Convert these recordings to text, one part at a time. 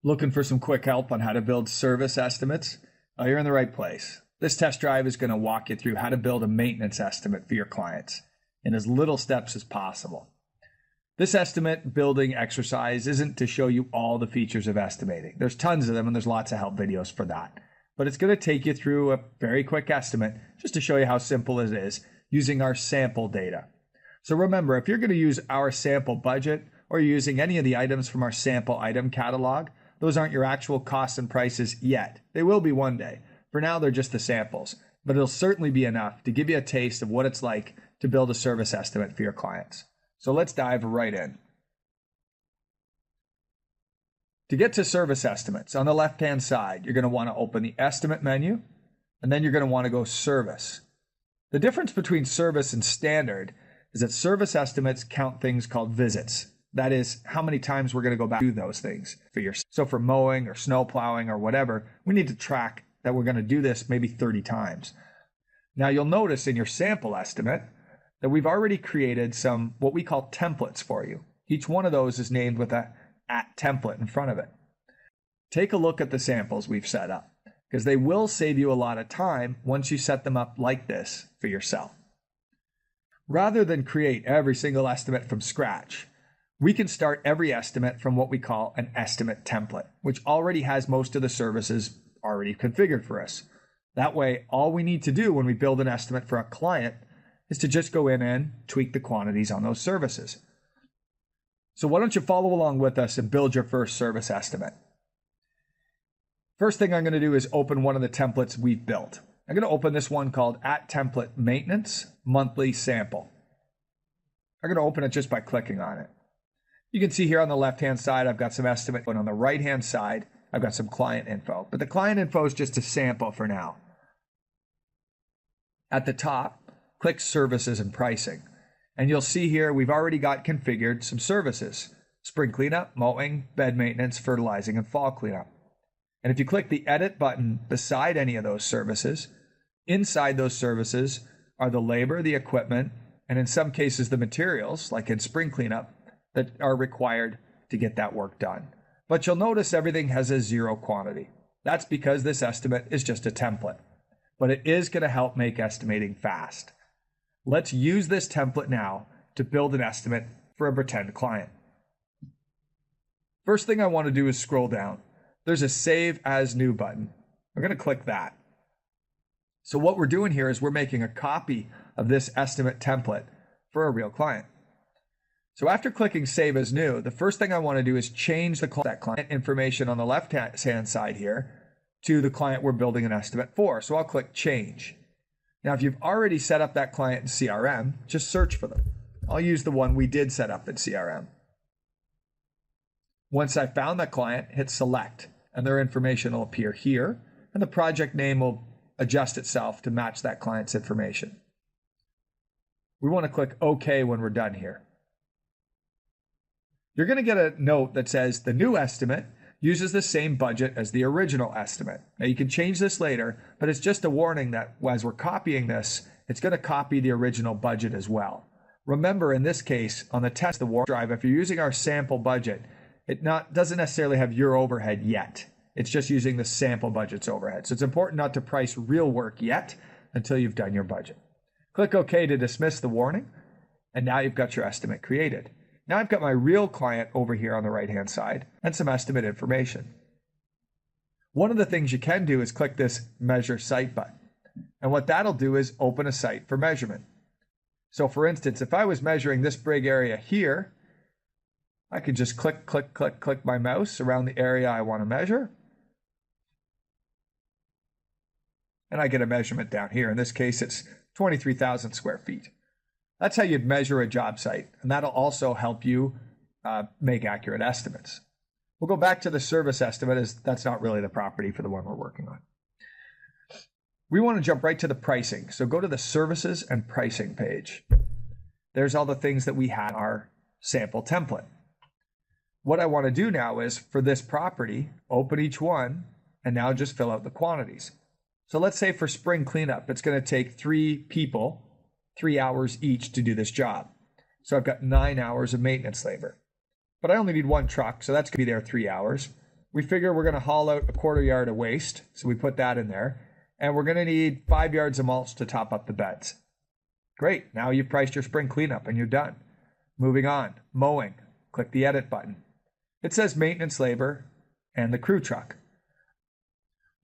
Looking for some quick help on how to build service estimates? Oh, you're in the right place. This test drive is going to walk you through how to build a maintenance estimate for your clients in as little steps as possible. This estimate building exercise isn't to show you all the features of estimating. There's tons of them and there's lots of help videos for that. But it's going to take you through a very quick estimate just to show you how simple it is using our sample data. So remember, if you're going to use our sample budget or you're using any of the items from our sample item catalog, those aren't your actual costs and prices yet. They will be one day. For now, they're just the samples, but it'll certainly be enough to give you a taste of what it's like to build a service estimate for your clients. So let's dive right in. To get to service estimates, on the left-hand side, you're going to want to open the estimate menu, and then you're going to want to go service. The difference between service and standard is that service estimates count things called visits. That is how many times we're going to go back to do those things. So for mowing or snow plowing or whatever, we need to track that we're going to do this maybe 30 times. Now you'll notice in your sample estimate that we've already created some what we call templates for you. Each one of those is named with a @template in front of it. Take a look at the samples we've set up because they will save you a lot of time once you set them up like this for yourself. Rather than create every single estimate from scratch, we can start every estimate from what we call an estimate template, which already has most of the services already configured for us. That way, all we need to do when we build an estimate for a client is to just go in and tweak the quantities on those services. So why don't you follow along with us and build your first service estimate? First thing I'm going to do is open one of the templates we've built. I'm going to open this one called @template maintenance monthly sample. I'm going to open it just by clicking on it. You can see here on the left-hand side, I've got some estimate, and on the right-hand side, I've got some client info. But the client info is just a sample for now. At the top, click Services and Pricing. And you'll see here we've already got configured some services: spring cleanup, mowing, bed maintenance, fertilizing, and fall cleanup. And if you click the Edit button beside any of those services, inside those services are the labor, the equipment, and in some cases the materials, like in spring cleanup, that are required to get that work done. But you'll notice everything has a 0 quantity. That's because this estimate is just a template, but it is going to help make estimating fast. Let's use this template now to build an estimate for a pretend client. First thing I want to do is scroll down. There's a Save as New button. We're going to click that. So what we're doing here is we're making a copy of this estimate template for a real client. So after clicking Save as New, the first thing I want to do is change that client information on the left-hand side here to the client we're building an estimate for. So I'll click Change. Now, if you've already set up that client in CRM, just search for them. I'll use the one we did set up in CRM. Once I found that client, hit Select, and their information will appear here, and the project name will adjust itself to match that client's information. We want to click OK when we're done here. You're going to get a note that says the new estimate uses the same budget as the original estimate. Now you can change this later, but it's just a warning that as we're copying this, it's going to copy the original budget as well. Remember, in this case, on the test the warp drive, if you're using our sample budget, it doesn't necessarily have your overhead yet. It's just using the sample budget's overhead. So it's important not to price real work yet until you've done your budget. Click OK to dismiss the warning, and now you've got your estimate created. Now I've got my real client over here on the right-hand side and some estimate information. One of the things you can do is click this Measure Site button. And what that'll do is open a site for measurement. So for instance, if I was measuring this brig area here, I could just click my mouse around the area I want to measure. And I get a measurement down here. In this case, it's 23,000 square feet. That's how you'd measure a job site, and that'll also help you make accurate estimates. We'll go back to the service estimate, as that's not really the property for the one we're working on. We want to jump right to the pricing, so go to the Services and Pricing page. There's all the things that we had in our sample template. What I want to do now is, for this property, open each one, and now just fill out the quantities. So let's say for spring cleanup, it's going to take 3 people 3 hours each to do this job. So I've got 9 hours of maintenance labor. But I only need 1 truck, so that's going to be there 3 hours. we figure we're going to haul out a 1/4 yard of waste. So we put that in there. And we're going to need 5 yards of mulch to top up the beds. Great. Now you've priced your spring cleanup and you're done. Moving on. Mowing. Click the edit button. It says maintenance labor and the crew truck.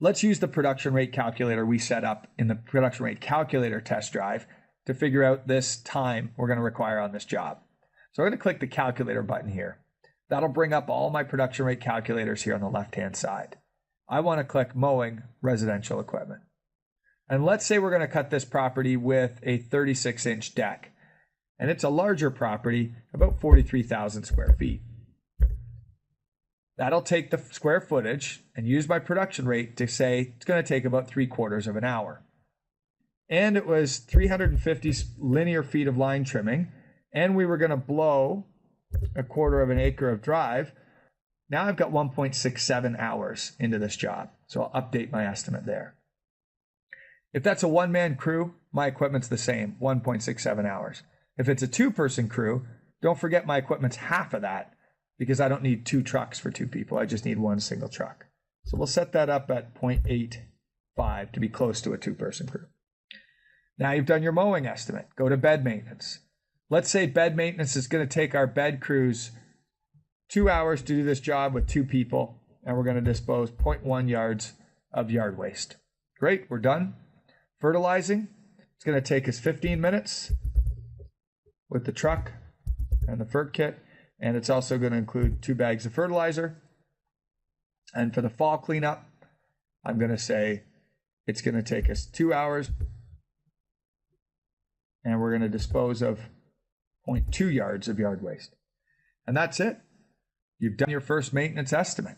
Let's use the production rate calculator we set up in the production rate calculator test drive to figure out this time we're going to require on this job. So I'm going to click the calculator button here. That'll bring up all my production rate calculators here on the left-hand side. I want to click mowing residential equipment. And let's say we're going to cut this property with a 36-inch deck. And it's a larger property, about 43,000 square feet. That'll take the square footage and use my production rate to say it's going to take about 3/4 of an hour. And it was 350 linear feet of line trimming. And we were going to blow a 1/4 of an acre of drive. Now I've got 1.67 hours into this job. So I'll update my estimate there. If that's a one-man crew, my equipment's the same, 1.67 hours. If it's a 2-person crew, don't forget my equipment's half of that because I don't need 2 trucks for 2 people. I just need 1 single truck. So we'll set that up at 0.85 to be close to a 2-person crew. Now you've done your mowing estimate. Go to bed maintenance. Let's say bed maintenance is going to take our bed crews 2 hours to do this job with 2 people, and we're going to dispose 0.1 yards of yard waste. Great, we're done. Fertilizing, it's going to take us 15 minutes with the truck and the fert kit, and it's also going to include 2 bags of fertilizer. And for the fall cleanup, I'm going to say it's going to take us 2 hours, and we're going to dispose of 0.2 yards of yard waste. And that's it. You've done your first maintenance estimate.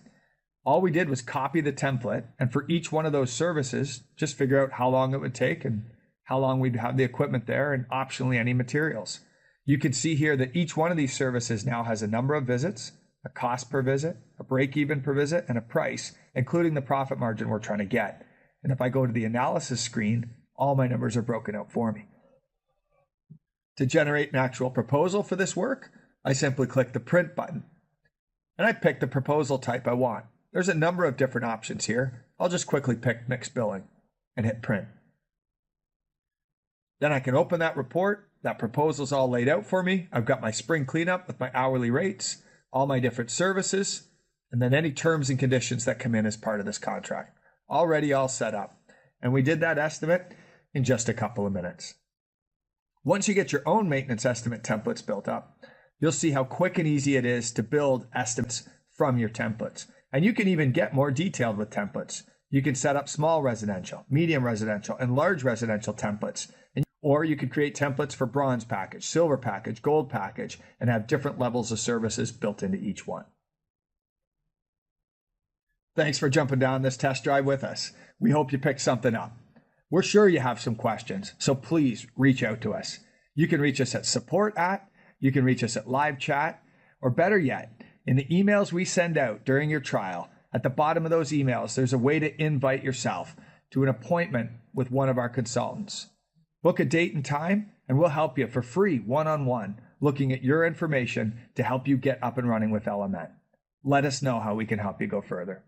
All we did was copy the template, and for each one of those services, just figure out how long it would take and how long we'd have the equipment there, and optionally any materials. You can see here that each one of these services now has a number of visits, a cost per visit, a break even per visit, and a price, including the profit margin we're trying to get. And if I go to the analysis screen, all my numbers are broken out for me. To generate an actual proposal for this work, I simply click the print button. And I pick the proposal type I want. There's a number of different options here. I'll just quickly pick mixed billing and hit print. Then I can open that report. That proposal's all laid out for me. I've got my spring cleanup with my hourly rates, all my different services, and then any terms and conditions that come in as part of this contract. Already all set up. And we did that estimate in just a couple of minutes. Once you get your own maintenance estimate templates built up, you'll see how quick and easy it is to build estimates from your templates. And you can even get more detailed with templates. You can set up small residential, medium residential, and large residential templates. Or you could create templates for bronze package, silver package, gold package, and have different levels of services built into each one. Thanks for jumping down this test drive with us. We hope you picked something up. We're sure you have some questions, so please reach out to us. You can reach us at support@, you can reach us at live chat, or better yet, in the emails we send out during your trial, at the bottom of those emails, there's a way to invite yourself to an appointment with one of our consultants. Book a date and time, and we'll help you for free, one-on-one, looking at your information to help you get up and running with LMN. Let us know how we can help you go further.